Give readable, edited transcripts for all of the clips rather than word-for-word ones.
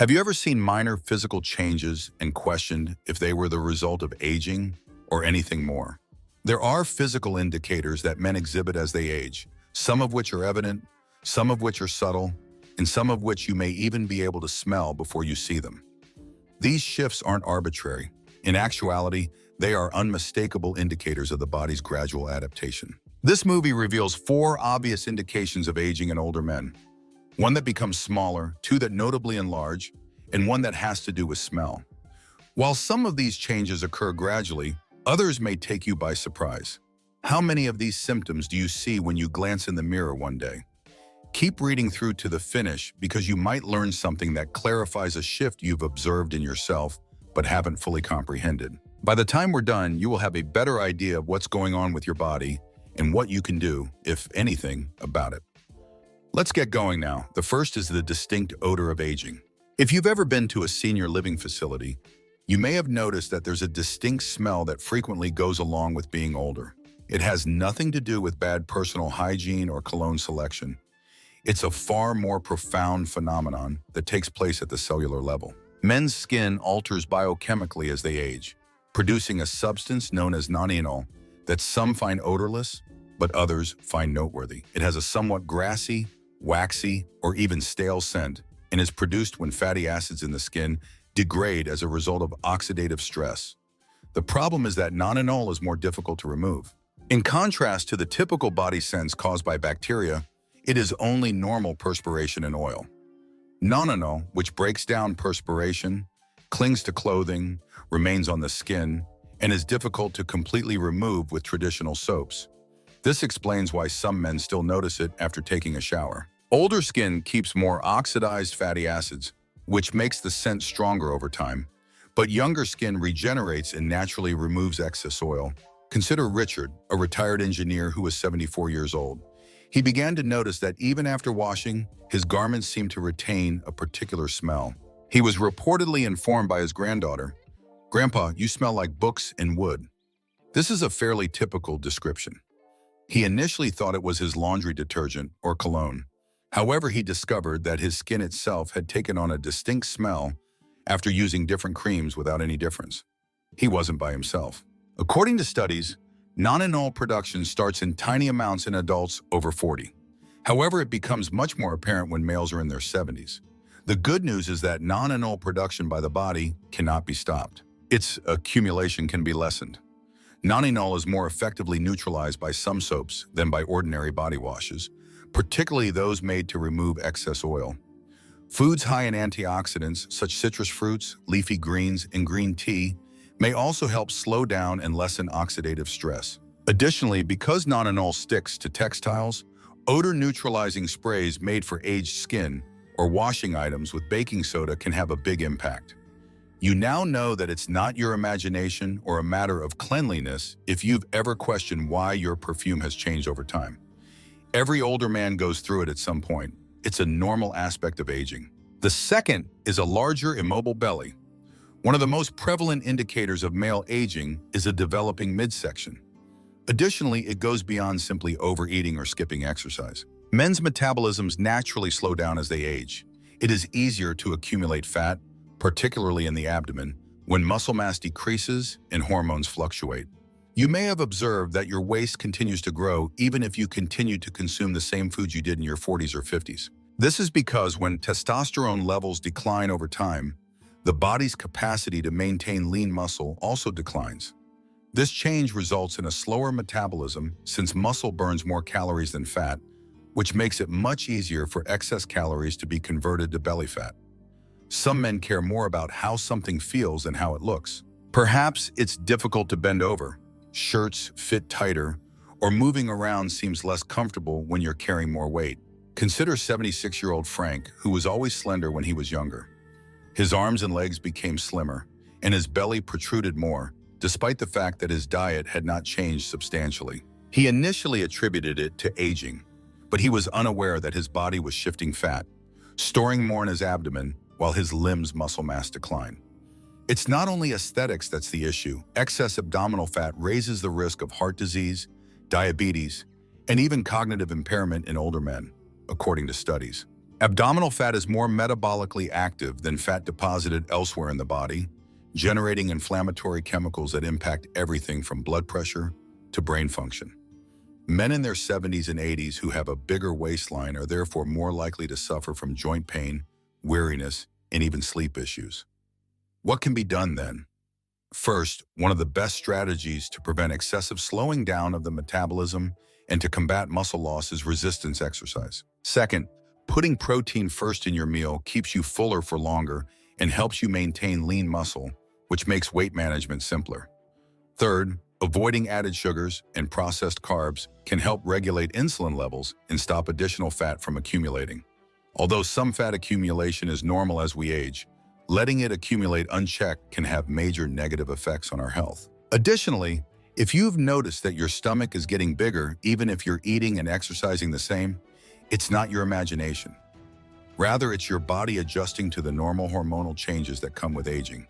Have you ever seen minor physical changes and questioned if they were the result of aging or anything more? There are physical indicators that men exhibit as they age, some of which are evident, some of which are subtle, and some of which you may even be able to smell before you see them. These shifts aren't arbitrary. In actuality, they are unmistakable indicators of the body's gradual adaptation. This movie reveals 4 obvious indications of aging in older men. One that becomes smaller, 2 that notably enlarge, and 1 that has to do with smell. While some of these changes occur gradually, others may take you by surprise. How many of these symptoms do you see when you glance in the mirror one day? Keep reading through to the finish because you might learn something that clarifies a shift you've observed in yourself but haven't fully comprehended. By the time we're done, you will have a better idea of what's going on with your body and what you can do, if anything, about it. Let's get going now. The first is the distinct odor of aging. If you've ever been to a senior living facility, you may have noticed that there's a distinct smell that frequently goes along with being older. It has nothing to do with bad personal hygiene or cologne selection. It's a far more profound phenomenon that takes place at the cellular level. Men's skin alters biochemically as they age, producing a substance known as nonenal that some find odorless, but others find noteworthy. It has a somewhat grassy, waxy, or even stale scent, and is produced when fatty acids in the skin degrade as a result of oxidative stress. The problem is that nonenal is more difficult to remove. In contrast to the typical body scents caused by bacteria, it is only normal perspiration and oil. Nonenal, which breaks down perspiration, clings to clothing, remains on the skin, and is difficult to completely remove with traditional soaps. This explains why some men still notice it after taking a shower. Older skin keeps more oxidized fatty acids, which makes the scent stronger over time, but younger skin regenerates and naturally removes excess oil. Consider Richard, a retired engineer who was 74 years old. He began to notice that even after washing, his garments seemed to retain a particular smell. He was reportedly informed by his granddaughter, "Grandpa, you smell like books and wood." This is a fairly typical description. He initially thought it was his laundry detergent or cologne. However, he discovered that his skin itself had taken on a distinct smell after using different creams without any difference. He wasn't by himself. According to studies, nonenal production starts in tiny amounts in adults over 40. However, it becomes much more apparent when males are in their 70s. The good news is that nonenal production by the body cannot be stopped. Its accumulation can be lessened. Nonenal is more effectively neutralized by some soaps than by ordinary body washes, particularly those made to remove excess oil. Foods high in antioxidants, such citrus fruits, leafy greens, and green tea, may also help slow down and lessen oxidative stress. Additionally, because nonenal sticks to textiles, odor-neutralizing sprays made for aged skin or washing items with baking soda can have a big impact. You now know that it's not your imagination or a matter of cleanliness if you've ever questioned why your perfume has changed over time. Every older man goes through it at some point. It's a normal aspect of aging. The second is a larger, immobile belly. One of the most prevalent indicators of male aging is a developing midsection. Additionally, it goes beyond simply overeating or skipping exercise. Men's metabolisms naturally slow down as they age. It is easier to accumulate fat, particularly in the abdomen, when muscle mass decreases and hormones fluctuate. You may have observed that your waist continues to grow even if you continue to consume the same foods you did in your 40s or 50s. This is because when testosterone levels decline over time, the body's capacity to maintain lean muscle also declines. This change results in a slower metabolism since muscle burns more calories than fat, which makes it much easier for excess calories to be converted to belly fat. Some men care more about how something feels than how it looks. Perhaps it's difficult to bend over, shirts fit tighter, or moving around seems less comfortable when you're carrying more weight. Consider 76-year-old Frank, who was always slender when he was younger. His arms and legs became slimmer, and his belly protruded more, despite the fact that his diet had not changed substantially. He initially attributed it to aging, but he was unaware that his body was shifting fat, storing more in his abdomen while his limbs' muscle mass declined. It's not only aesthetics that's the issue. Excess abdominal fat raises the risk of heart disease, diabetes, and even cognitive impairment in older men, according to studies. Abdominal fat is more metabolically active than fat deposited elsewhere in the body, generating inflammatory chemicals that impact everything from blood pressure to brain function. Men in their 70s and 80s who have a bigger waistline are therefore more likely to suffer from joint pain, weariness, and even sleep issues. What can be done then? First, one of the best strategies to prevent excessive slowing down of the metabolism and to combat muscle loss is resistance exercise. Second, putting protein first in your meal keeps you fuller for longer and helps you maintain lean muscle, which makes weight management simpler. Third, avoiding added sugars and processed carbs can help regulate insulin levels and stop additional fat from accumulating. Although some fat accumulation is normal as we age, letting it accumulate unchecked can have major negative effects on our health. Additionally, if you've noticed that your stomach is getting bigger even if you're eating and exercising the same, it's not your imagination. Rather, it's your body adjusting to the normal hormonal changes that come with aging.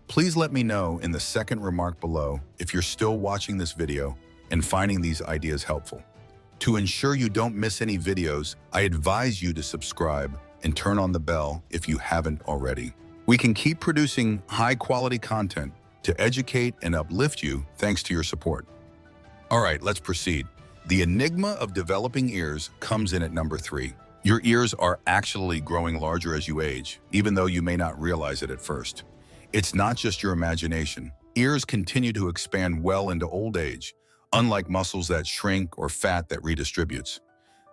Please let me know in the second remark below if you're still watching this video and finding these ideas helpful. To ensure you don't miss any videos, I advise you to subscribe and turn on the bell if you haven't already. We can keep producing high-quality content to educate and uplift you thanks to your support. All right, let's proceed. The enigma of developing ears comes in at number 3. Your ears are actually growing larger as you age, even though you may not realize it at first. It's not just your imagination. Ears continue to expand well into old age, unlike muscles that shrink or fat that redistributes.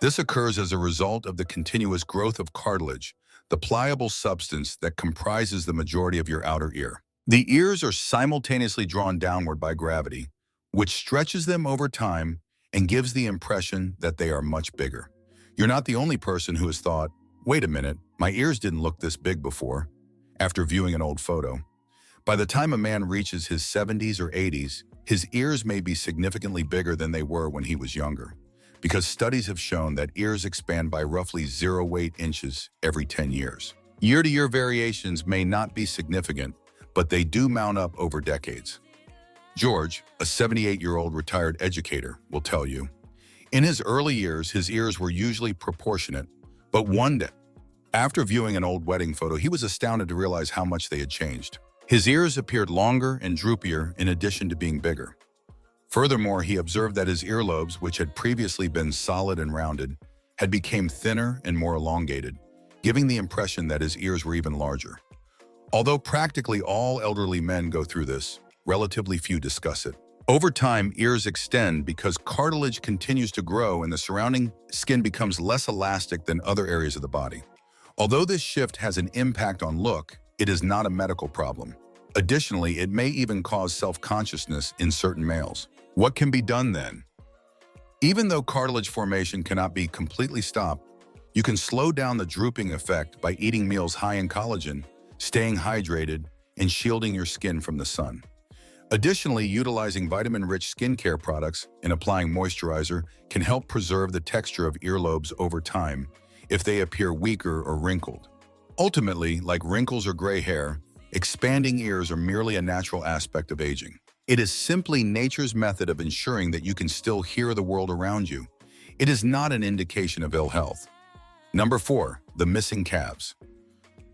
This occurs as a result of the continuous growth of cartilage, the pliable substance that comprises the majority of your outer ear. The ears are simultaneously drawn downward by gravity, which stretches them over time and gives the impression that they are much bigger. You're not the only person who has thought, wait a minute, my ears didn't look this big before, after viewing an old photo. By the time a man reaches his 70s or 80s, his ears may be significantly bigger than they were when he was younger, because studies have shown that ears expand by roughly 0.8 inches every 10 years. Year-to-year variations may not be significant, but they do mount up over decades. George, a 78-year-old retired educator, will tell you, in his early years, his ears were usually proportionate, but one day, after viewing an old wedding photo, he was astounded to realize how much they had changed. His ears appeared longer and droopier in addition to being bigger. Furthermore, he observed that his earlobes, which had previously been solid and rounded, had become thinner and more elongated, giving the impression that his ears were even larger. Although practically all elderly men go through this, relatively few discuss it. Over time, ears extend because cartilage continues to grow and the surrounding skin becomes less elastic than other areas of the body. Although this shift has an impact on look, it is not a medical problem. Additionally, it may even cause self-consciousness in certain males. What can be done then? Even though cartilage formation cannot be completely stopped, you can slow down the drooping effect by eating meals high in collagen, staying hydrated, and shielding your skin from the sun. Additionally, utilizing vitamin-rich skincare products and applying moisturizer can help preserve the texture of earlobes over time if they appear weaker or wrinkled. Ultimately, like wrinkles or gray hair, expanding ears are merely a natural aspect of aging. It is simply nature's method of ensuring that you can still hear the world around you. It is not an indication of ill health. Number 4, the missing calves.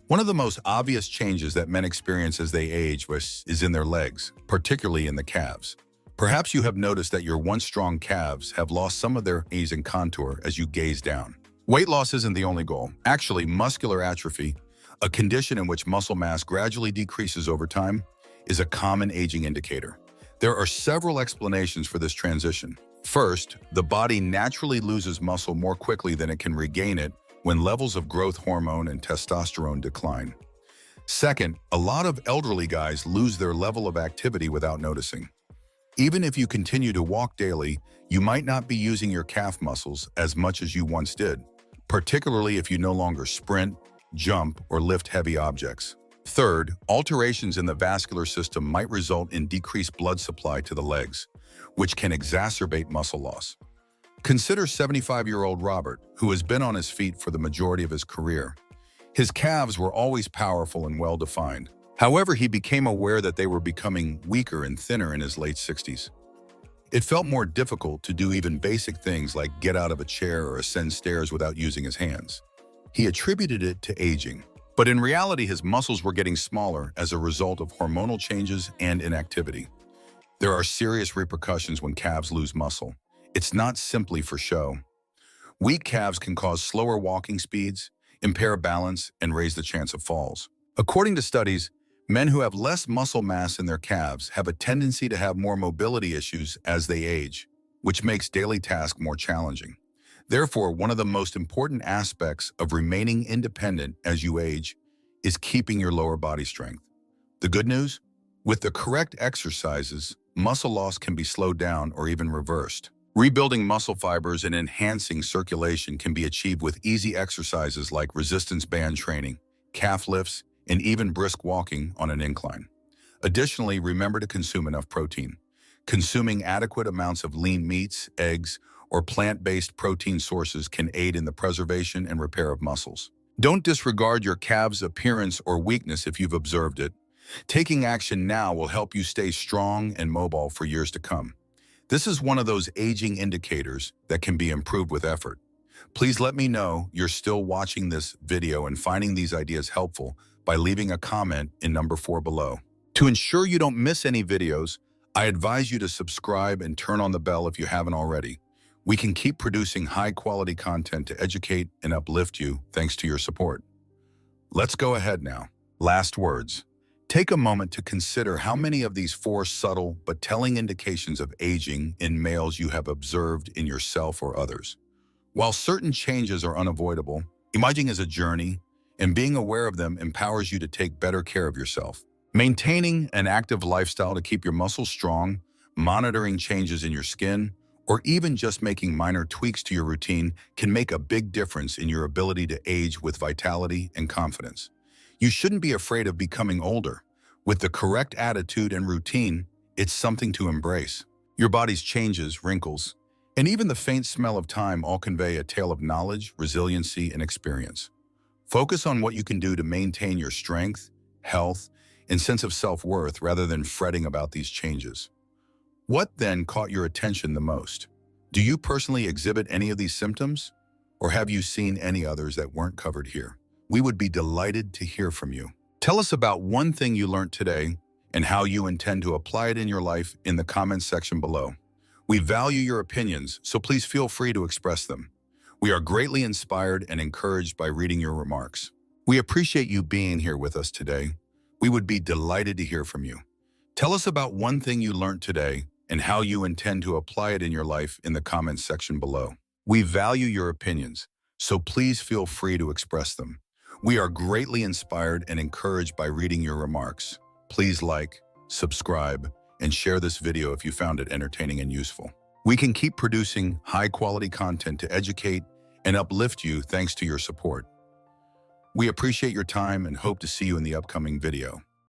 One of the most obvious changes that men experience as they age is in their legs, particularly in the calves. Perhaps you have noticed that your once strong calves have lost some of their ease and contour as you gaze down. Weight loss isn't the only goal. Actually, muscular atrophy, a condition in which muscle mass gradually decreases over time, is a common aging indicator. There are several explanations for this transition. First, the body naturally loses muscle more quickly than it can regain it when levels of growth hormone and testosterone decline. Second, a lot of elderly guys lose their level of activity without noticing. Even if you continue to walk daily, you might not be using your calf muscles as much as you once did, particularly if you no longer sprint, jump, or lift heavy objects. Third, alterations in the vascular system might result in decreased blood supply to the legs, which can exacerbate muscle loss. Consider 75-year-old Robert, who has been on his feet for the majority of his career. His calves were always powerful and well-defined. However, he became aware that they were becoming weaker and thinner in his late 60s. It felt more difficult to do even basic things like get out of a chair or ascend stairs without using his hands. He attributed it to aging. But in reality, his muscles were getting smaller as a result of hormonal changes and inactivity. There are serious repercussions when calves lose muscle. It's not simply for show. Weak calves can cause slower walking speeds, impair balance, and raise the chance of falls. According to studies, men who have less muscle mass in their calves have a tendency to have more mobility issues as they age, which makes daily tasks more challenging. Therefore, one of the most important aspects of remaining independent as you age is keeping your lower body strength. The good news? With the correct exercises, muscle loss can be slowed down or even reversed. Rebuilding muscle fibers and enhancing circulation can be achieved with easy exercises like resistance band training, calf lifts, and even brisk walking on an incline. Additionally, remember to consume enough protein. Consuming adequate amounts of lean meats, eggs, or plant-based protein sources can aid in the preservation and repair of muscles. Don't disregard your calves' appearance or weakness if you've observed it. Taking action now will help you stay strong and mobile for years to come. This is one of those aging indicators that can be improved with effort. Please let me know you're still watching this video and finding these ideas helpful by leaving a comment in number 4 below. To ensure you don't miss any videos, I advise you to subscribe and turn on the bell if you haven't already. We can keep producing high-quality content to educate and uplift you thanks to your support. Let's go ahead now. Last words. Take a moment to consider how many of these 4 subtle but telling indications of aging in males you have observed in yourself or others. While certain changes are unavoidable, aging is a journey, and being aware of them empowers you to take better care of yourself. Maintaining an active lifestyle to keep your muscles strong, monitoring changes in your skin, or even just making minor tweaks to your routine can make a big difference in your ability to age with vitality and confidence. You shouldn't be afraid of becoming older. With the correct attitude and routine, it's something to embrace. Your body's changes, wrinkles, and even the faint smell of time all convey a tale of knowledge, resiliency, and experience. Focus on what you can do to maintain your strength, health, and sense of self-worth rather than fretting about these changes. What then caught your attention the most? Do you personally exhibit any of these symptoms? Or have you seen any others that weren't covered here? We would be delighted to hear from you. Tell us about one thing you learned today and how you intend to apply it in your life in the comments section below. We value your opinions, so please feel free to express them. We are greatly inspired and encouraged by reading your remarks. We appreciate you being here with us today. We would be delighted to hear from you. Tell us about one thing you learned today and how you intend to apply it in your life in the comments section below. We value your opinions, so please feel free to express them. We are greatly inspired and encouraged by reading your remarks. Please like, subscribe, and share this video if you found it entertaining and useful. We can keep producing high-quality content to educate and uplift you thanks to your support. We appreciate your time and hope to see you in the upcoming video.